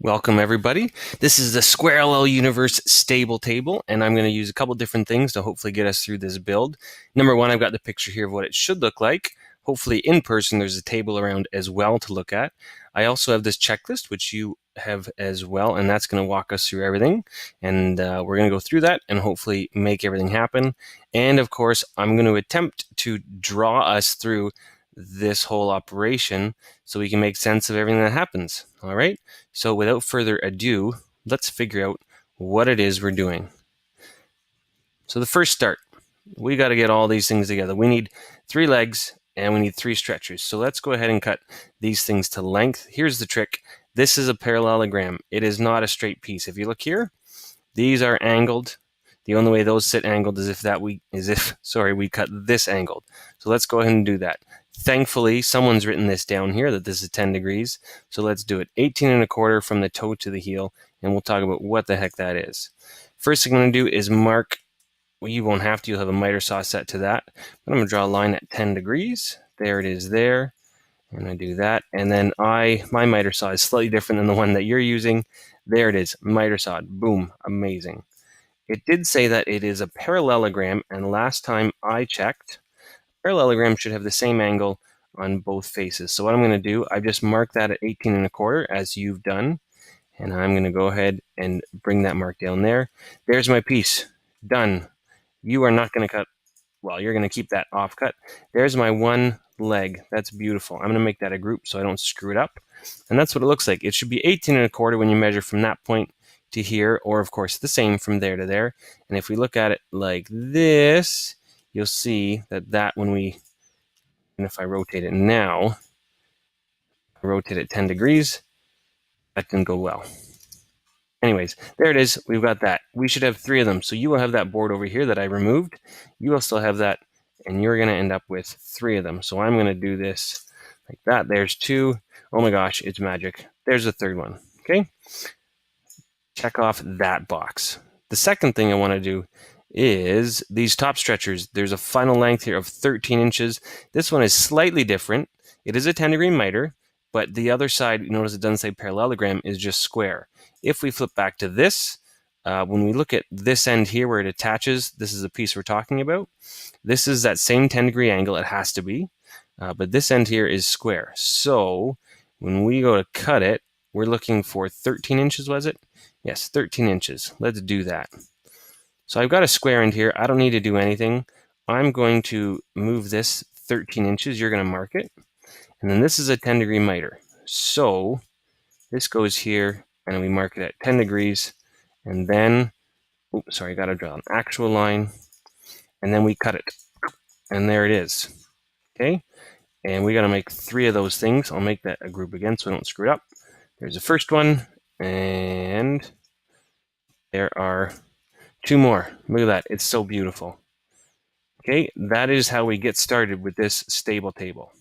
Welcome everybody. This is the SquareLL Universe stable table, and I'm going to use a couple different things to hopefully get us through this build. Number one, I've got the picture here of what it should look like. Hopefully in person there's a table around as well to look at. I also have this checklist, which you have as well, and that's going to walk us through everything. And we're going to go through that and hopefully make everything happen. And of course, I'm going to attempt to draw us through this whole operation so we can make sense of everything that happens. All right. So without further ado, let's figure out what it is we're doing. So the first start, we got to get all these things together. We need 3 legs and we need 3 stretchers. So let's go ahead and cut these things to length. Here's the trick. This is a parallelogram. It is not a straight piece. If you look here, these are angled. The only way those sit angled is if we cut this angled. So let's go ahead and do that. Thankfully, someone's written this down here that this is 10 degrees. So let's do it. 18 1/4 from the toe to the heel, and we'll talk about what the heck that is. First thing I'm going to do is mark. Well, you won't have to. You'll have a miter saw set to that. But I'm going to draw a line at 10 degrees. There it is there. And I do that. And then my miter saw is slightly different than the one that you're using. There it is, miter saw. Boom, amazing. It did say that it is a parallelogram, and last time I checked, parallelogram should have the same angle on both faces. So what I'm going to do, I've just marked that at 18 1/4 as you've done, and I'm going to go ahead and bring that mark down there. There's my piece, done. You are not going to cut, well, you're going to keep that off cut. There's my one leg. That's beautiful. I'm going to make that a group so I don't screw it up. And that's what it looks like. It should be 18 1/4 when you measure from that point to here, or of course the same from there to there. And if we look at it like this, you'll see that and if I rotate it now, I rotate it 10 degrees, that didn't go well. Anyways, there it is. We've got that. We should have 3 of them. So you will have that board over here that I removed. You will still have that, and you're going to end up with 3 of them. So I'm going to do this like that. There's 2. Oh my gosh, it's magic. There's the 3rd one. Okay. Check off that box. The second thing I want to do is these top stretchers. There's a final length here of 13 inches. This one is slightly different. It is a 10-degree miter, but the other side, notice it doesn't say parallelogram, is just square. If we flip back to this, when we look at this end here where it attaches, this is the piece we're talking about. This is that same 10-degree angle. It has to be, but this end here is square. So when we go to cut it, we're looking for 13 inches, was it? Yes, 13 inches. Let's do that. So I've got a square end here. I don't need to do anything. I'm going to move this 13 inches. You're going to mark it. And then this is a 10-degree miter. So this goes here, and we mark it at 10 degrees. And then, oops, sorry, I got to draw an actual line. And then we cut it. And there it is. Okay? And we got to make 3 of those things. I'll make that a group again so I don't screw it up. There's the first one. And there are 2 more. Look at that. It's so beautiful. Okay, that is how we get started with this stable table.